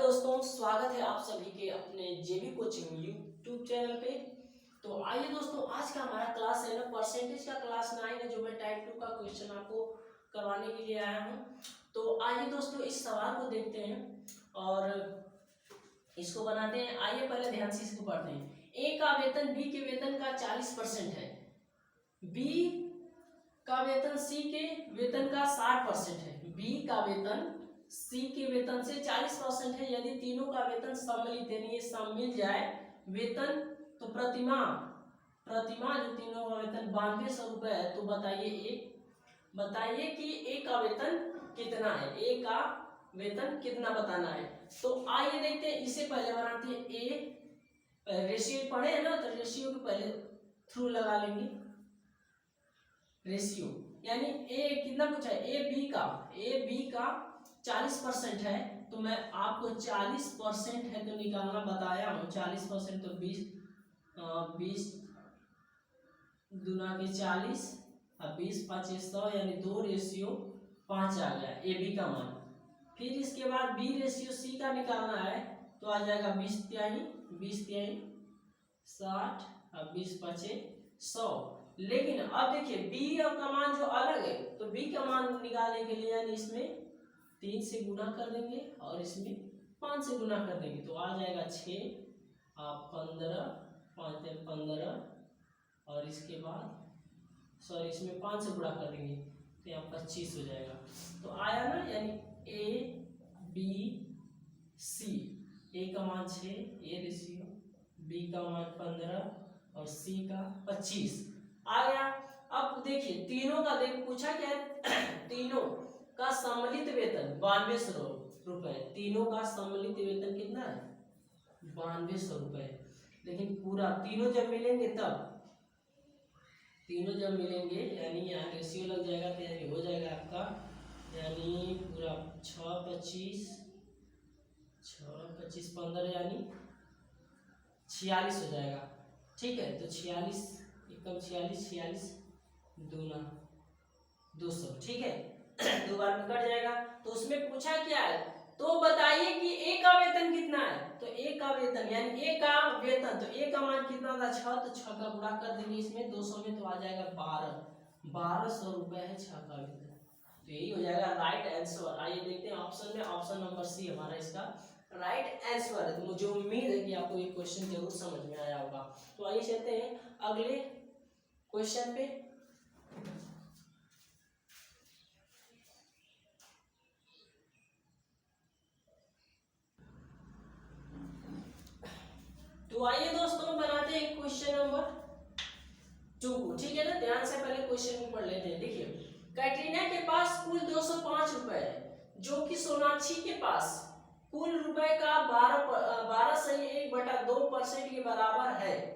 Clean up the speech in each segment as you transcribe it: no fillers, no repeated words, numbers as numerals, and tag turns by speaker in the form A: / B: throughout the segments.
A: दोस्तों, स्वागत है आप सभी के अपने जेबी कोचिंग यूट्यूब चैनल पे। तो आइए दोस्तों, आज का हमारा क्लास है ना परसेंटेज का क्लास 9 है, जो मैं टाइप 2 का क्वेश्चन आपको करवाने के लिए आया हूँ। तो आइए दोस्तों, इस सवाल को देखते हैं और इसको बनाते हैं। आइए पहले ध्यान से इसको पढ़ते हैं। ए का वेतन बी के वेतन का 40% है, बी का वेतन सी के वेतन का 60% है, बी का वेतन सी के वेतन से 40% है। यदि तीनों का वेतन सम्मिलित यानी ये सब मिल जाए वेतन, तो प्रतिमाह जो तीनों का वेतन 9200 रुपए है, तो बताइए कि ए का वेतन कितना है, ए का वेतन कितना बताना है। तो आइए देखते हैं। इसे पहले बनाते हैं। ए रेशियो पढ़े है ना, तो रेशियो के पहले थ्रू लगा लेंगे। रेशियो यानी ए कितना पूछा है, ए बी का 40% है, तो मैं आपको 40% है तो निकालना बताया हूँ। 40% तो 20 दूना के 40 और 20 5 100 यानी 2:5 आ गया ए बी का मान। फिर इसके बाद बी रेशियो सी का निकालना है, तो आ जाएगा 20 तिहाई 60 और 20 5 100। लेकिन अब देखिए बी का मान जो अलग है, तो बी का मान निकालने के लिए यानी इसमें 3 से गुना कर देंगे और इसमें 5 से गुना कर देंगे, तो आ जाएगा 6 और 15 5 15 और इसके बाद सॉरी इसमें 5 से गुणा कर देंगे तो यहाँ 25 हो जाएगा। तो आया ना, यानी ए बी सी, ए का मान 6 ए रेशियो, बी का मान 15 और सी का 25 आ गया। अब देखिए तीनों का पूछा क्या है तीनों का सम्मिलित वेतन 9200 रुपए। तीनों का सम्मिलित वेतन कितना है, 9200 रुपए। लेकिन पूरा तीनों जब मिलेंगे यानी यहाँ रेशियो लग जाएगा, तो यानी हो जाएगा आपका यानी पूरा 6 25 15 यानी 46 हो जाएगा। ठीक है, तो 46 एकदम 46 दूना 200। ठीक है, दो बार में कट जाएगा। तो उसमें पूछा क्या है, तो बताइए कि ए का वेतन कितना है। तो ए का वेतन यानी ए का वेतन, तो ए का मान कितना था 6, तो 6 का गुणा कर देंगे इसमें 200 में, तो आ जाएगा 1200 रुपए है 6 का वेतन। तो यही हो जाएगा राइट आंसर। आइए देखते हैं ऑप्शन में, ऑप्शन नंबर सी हमारा इसका राइट आंसर है। तो मुझे उम्मीद है कि आपको ये क्वेश्चन जरूर समझ में आया होगा। तो आइए चलते हैं अगले क्वेश्चन पे। तो आइए दोस्तों बनाते हैं क्वेश्चन नंबर 2 को। ठीक है ना, ध्यान से पहले क्वेश्चन को पढ़ लेते हैं। देखिए कैटरीना के पास कुल 205 रुपए है, जो कि सोनाक्षी के पास कुल रुपए का 12.1/2% के बराबर है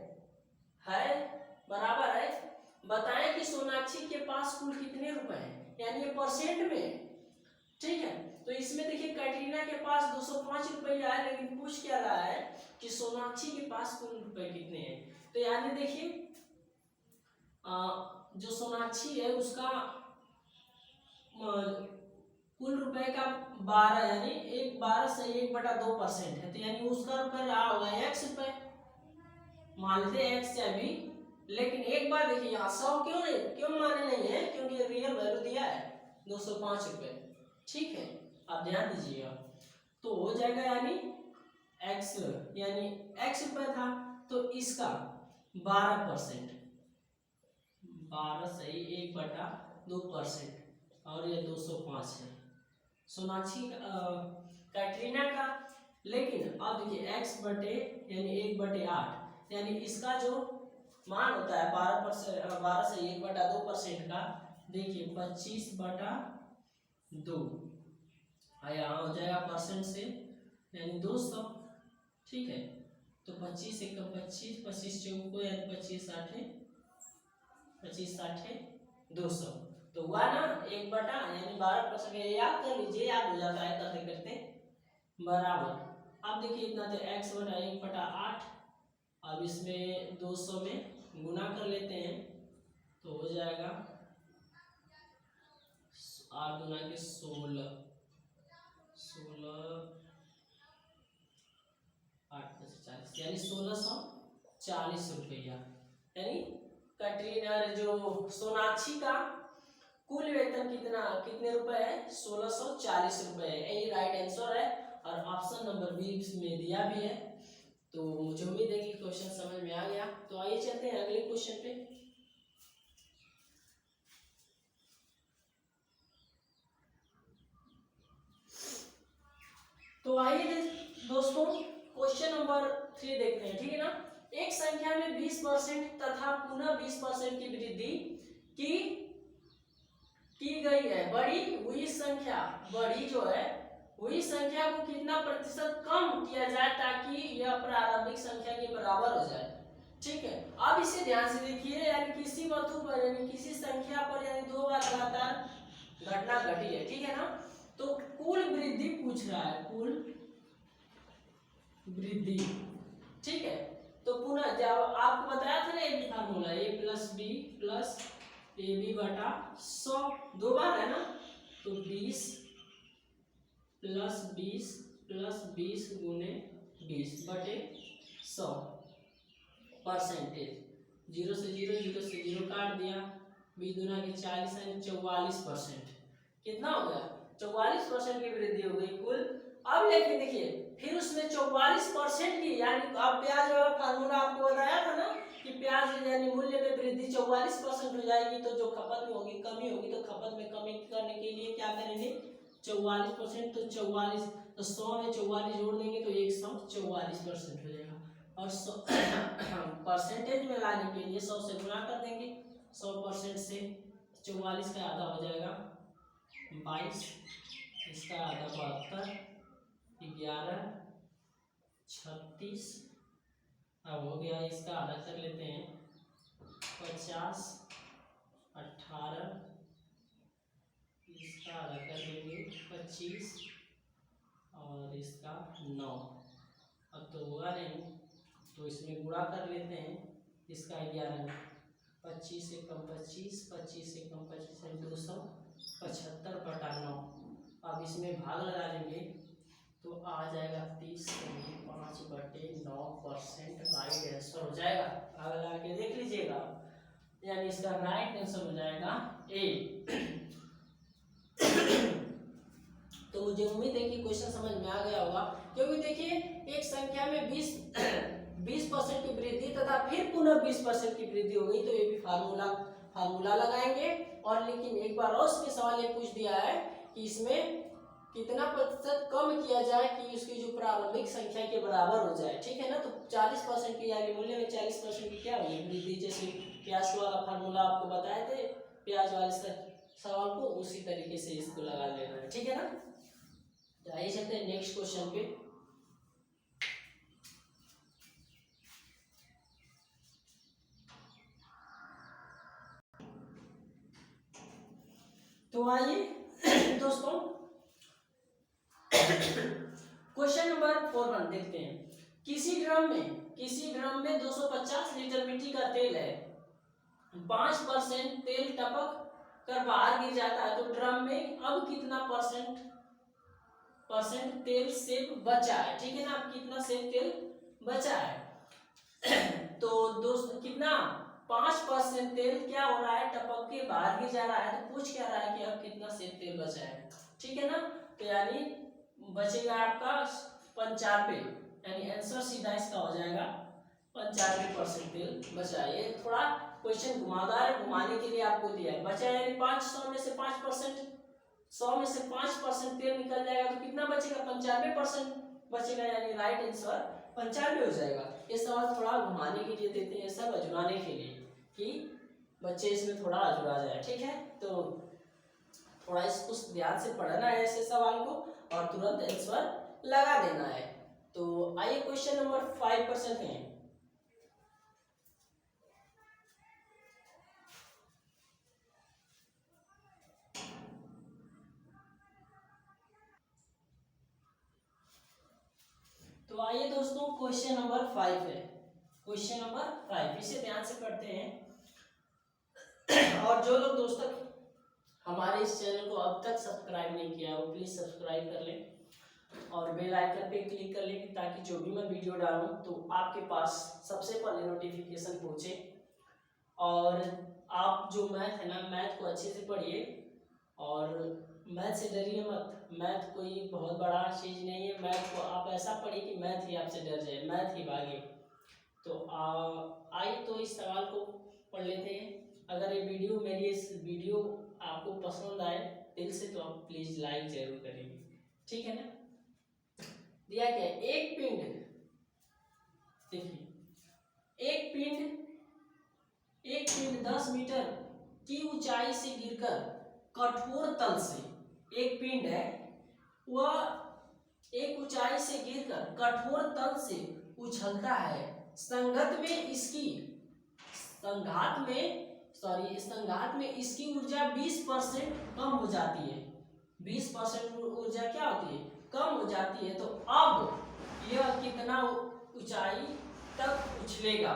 A: बराबर है। बताएं कि सोनाक्षी के पास कुल कितने रुपए हैं, यानी ये परसेंट में। ठीक है, तो इसमें देखिए कैटरीना के पास 205 रुपया है, लेकिन पूछ क्या रहा है कि सोनाक्षी के पास कुल रुपए कितने हैं। तो यानी देखिए जो सोनाक्षी है उसका कुल रुपए का 12 यानी 12.1/2% है, तो यानी उसका रुपए रहा होगा x रुपए, मान लेते हैं x चाहे भी। लेकिन एक बार देखिए यहाँ 100 क्यों माने नहीं है, क्योंकि रियल वैल्यू दिया है 205 रुपए। ठीक है, आप ध्यान दीजिएगा। तो हो जाएगा यानी x यानी x रुपए था, तो इसका 12% 12.1/2% और ये 205 है सोनाक्षी कैटरीना का। लेकिन अब देखिए x बटे यानी 1/8, यानी इसका जो मान होता है 12.1/2% का, देखिए 25/2 यहाँ हो जाएगा परसेंट से यानी 200। ठीक है, तो 25 1 25 25 चौको यानी 25 60 200, तो हुआ ना 1 बटा यानी 12%। याद कर लीजिए, याद हो जाता है करते करते बराबर। अब देखिए इतना तो x बटा 1/8, अब इसमें 200 में गुना कर लेते हैं, तो हो जाएगा 8 गुना के 16 यानी 1640 रुपया। यानी कटरीना जो सोनाक्षी का कुल वेतन कितने रुपए है? 1640 रुपए है। यही राइट आंसर है और ऑप्शन नंबर बी में दिया भी है। तो मुझे उम्मीद है कि क्वेश्चन समझ में आ गया। तो आइए चलते हैं अगले क्वेश्चन पे। तो आइए दोस्तों क्वेश्चन नंबर 3 देखते हैं, ठीक है ना। एक संख्या में 20% तथा पुनः 20% की वृद्धि की गई है। बड़ी हुई संख्या को कितना प्रतिशत कम किया जाए ताकि यह प्रारंभिक संख्या के बराबर हो जाए। ठीक है, अब इसे ध्यान से देखिए। यानी किसी वस्तु पर यानी किसी संख्या पर यानी 2 बार लगातार घटना घटी है, ठीक है ना। तो कुल वृद्धि पूछ रहा है, कुल वृद्धि, ठीक है। तो पुनः जब आपको बताया था ना A formula a plus B plus A B बटा 100 2 बार है ना। तो 20 प्लस 20 प्लस 20 गुने 20 बटे 100 परसेंटेज। 0 से 0 0 से 0 काट दिया। 20 दुना के 40 यानी 44%। कितना हो गया? 44% की वृद्धि हो गई कुल। अब लेकिन देखिए फिर उसमें 44% की यानी अब ब्याज वाला फार्मूला आपको बताया था ना कि ब्याज यानी मूल्य में वृद्धि 44% हो जाएगी। तो जो खपत में होगी कमी होगी, तो खपत में कमी करने के लिए क्या करेंगे? 44%। तो 44 तो 100 में 44 जोड़ देंगे तो 144% हो जाएगा। और 100 परसेंटेज में लाने के लिए 100 से गुणा कर देंगे। 100% से 44 का आधा हो जाएगा 22, इसका आधा 72, 11, 36। अब हो गया, इसका आधा कर लेते हैं 50, 18, इसका आधा कर लेंगे 25 और इसका 9। अब तो होगा नहीं तो इसमें गुणा कर लेते हैं। इसका 11, 25 से कम 25, 25 से कम 25 है 275 बटा 9। अब इसमें भाग लगा लेंगे तो आ जाएगा 30 5 बटे 9% राइट आंसर हो जाएगा। भाग लगा के देख लीजिएगा, यानी इसका राइट आंसर हो जाएगा ए। तो मुझे उम्मीद है कि क्वेश्चन समझ में आ गया होगा। क्योंकि देखिए एक संख्या में 20% की वृद्धि तथा फिर पुनः 20% की वृद्धि हो गई तो ये भी फार्मूला लगाएंगे। और लेकिन एक बार और इसमें सवाल ये पूछ दिया है कि इसमें कितना प्रतिशत कम किया जाए कि उसकी जो प्रारंभिक संख्या के बराबर हो जाए, ठीक है ना। तो 40% की यानी मूल्य में 40% की क्या होगी वृद्धि। जैसे प्याज वाला फार्मूला आपको बताए थे, प्याज वाले सवाल को उसी तरीके से इसको लगा लेना है, ठीक है ना। तो आइए चलते हैं नेक्स्ट क्वेश्चन पे। तो आइए दोस्तों क्वेश्चन नंबर 4 देखते हैं। किसी ड्रम में 250 लीटर मिट्टी का तेल है। 5% तेल टपक कर बाहर गिर जाता है। तो ड्रम में अब कितना परसेंट तेल शेप बचा है, ठीक है ना। अब कितना शेप तेल बचा है तो दोस्तों कितना 5% तेल क्या हो रहा है टपक के बाहर गिर जा रहा है। तो पूछ क्या रहा है कि अब कितना शेप तेल बचा है, ठीक है ना। तो यानी बचेगा आपका 95, यानी आंसर सीधा इसका हो जाएगा 95% तेल बचा है। ये थोड़ा क्वेश्चन घुमावदार है, घुमाने के लिए आपको दिया है। बचा यानी 500 में से 5%, 100 में से 5% तेल निकल जाएगा तो कितना बचेगा 95% बचेगा, यानी राइट आंसर 95 हो जाएगा। ये सवाल थोड़ा घुमाने के लिए देते हैं, सब अजमाने के लिए कि बच्चे इसमें थोड़ा अजुड़ा जाए, ठीक है। तो थोड़ा इसको ध्यान से पढ़ना है ऐसे सवाल को और तुरंत आंसर लगा देना है। तो आइए क्वेश्चन नंबर 5 पर चलते हैं। तो आइए दोस्तों क्वेश्चन नंबर 5 है। क्वेश्चन नंबर 5 इसे ध्यान से पढ़ते हैं। और जो लोग दोस्तों हमारे इस चैनल को अब तक सब्सक्राइब नहीं किया वो प्लीज सब्सक्राइब कर लें। और बेल आइकन पे क्लिक कर लें ताकि जो भी मैं वीडियो डालूं तो आपके पास सबसे पहले नोटिफिकेशन पहुंचे। और आप जो मैथ है ना, मैथ को अच्छे से पढ़िए और मैथ से डरिए मत। मैथ कोई बहुत बड़ा चीज़ नहीं है। मैथ को आप ऐसा पढ़िए कि मैथ ही आपसे डर जाए, मैथ ही भागे। तो आइए तो इस सवाल को पढ़ लेते हैं। अगर ये वीडियो मेरी इस वीडियो आपको पसंद आए दिल से तो आप प्लीज़ लाइक जरूर करेंगे, ठीक है ना। दिया क्या है, एक पिंड, देखिए एक पिंड 10 मीटर की ऊंचाई से गिरकर कठोर तल से, एक पिंड है वह एक ऊंचाई से गिरकर कठोर तल से उछलता है। संघात में इसकी ऊर्जा 20% कम हो जाती है। 20% ऊर्जा क्या होती है, कम हो जाती है। तो अब यह कितना ऊंचाई तक उछलेगा,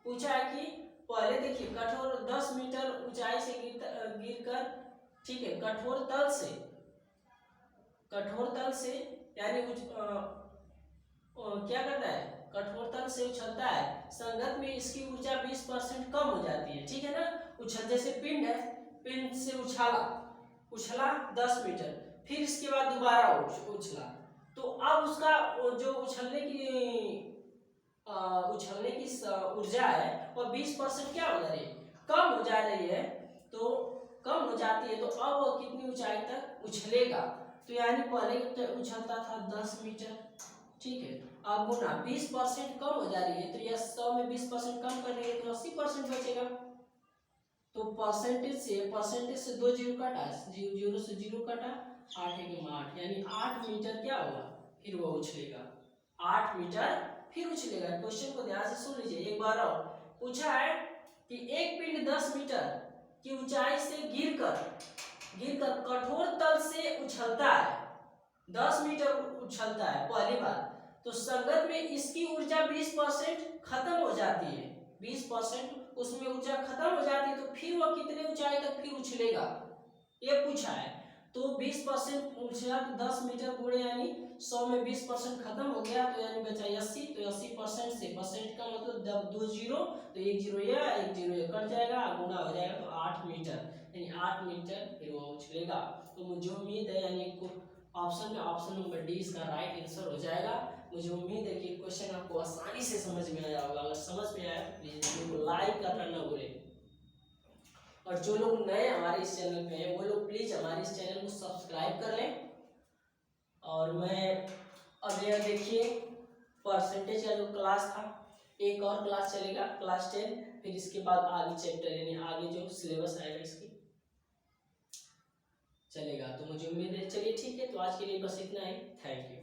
A: पूछा है कि पहले देखिए कठोर 10 मीटर ऊंचाई से गिरकर, ठीक है, कठोर तल से यानी क्या करता है, कठोर तल से उछलता है। संगत में इसकी ऊर्जा 20% कम हो जाती है, ठीक है ना। उछल, जैसे पिंड है, पिंड से उछला 10 मीटर, फिर इसके बाद दोबारा उछला, तो अब उसका जो उछलने की ऊर्जा है वह 20% क्या हो जा रही है, कम हो जा रही है। तो कम हो जाती है, तो अब वह कितनी ऊंचाई तक उछलेगा। तो यानी पहले उछलता था 10 मीटर, ठीक है, अब गुना 20% कम हो जा रही है, तो यह 100 में 20% कम कर रही है तो 80% बचेगा। तो परसेंटेज से 2 जीरो कटा, जीरो से जीरो कटा, 8 एक 8, यानी 8 मीटर क्या होगा, फिर वो उछलेगा, 8 मीटर फिर उछलेगा। क्वेश्चन को ध्यान से सुन लीजिए एक बार और। पूछा है कि एक पिंड 10 मीटर की ऊंचाई से गिरकर कठोर तल से उछलता है, 10 मीटर उछलता है पहली बार, तो संगत में इसकी ऊर्जा 20% खत्म हो जाती है, 20% उसमें ऊर्जा खत्म हो जाती है, तो फिर वह कितने ऊंचाई तक फिर उछलेगा, ये पूछा है। तो 20% उछला तो 10 मीटर गुणे यानी 100 में 20% खत्म हो गया, तो यानी बचा 80, तो 80% से परसेंट का मतलब जब 2 जीरो, तो एक जीरो या एक जीरो ये कट जाएगा, गुना हो जाएगा, तो 8 मीटर, यानी 8 मीटर फिर वो उछलेगा। तो मुझे उम्मीद है यानी ऑप्शन नंबर डी इसका राइट आंसर हो जाएगा। मुझे उम्मीद है कि क्वेश्चन आपको आसानी से समझ में आया होगा। अगर समझ में आया तो प्लीज वीडियो को लाइक करना ना भूलें, और जो लोग नए हमारे इस चैनल पे हैं वो लोग प्लीज हमारे इस चैनल को सब्सक्राइब कर लें। और मैं अब यह देखिए परसेंटेज का जो क्लास था, एक और क्लास चलेगा क्लास 10, फिर इसके बाद आगे चैप्टर यानी आगे जो सिलेबस आएगा इसकी चलेगा। तो मुझे उम्मीद है, चलिए ठीक है, तो आज के लिए बस इतना ही। Thank you.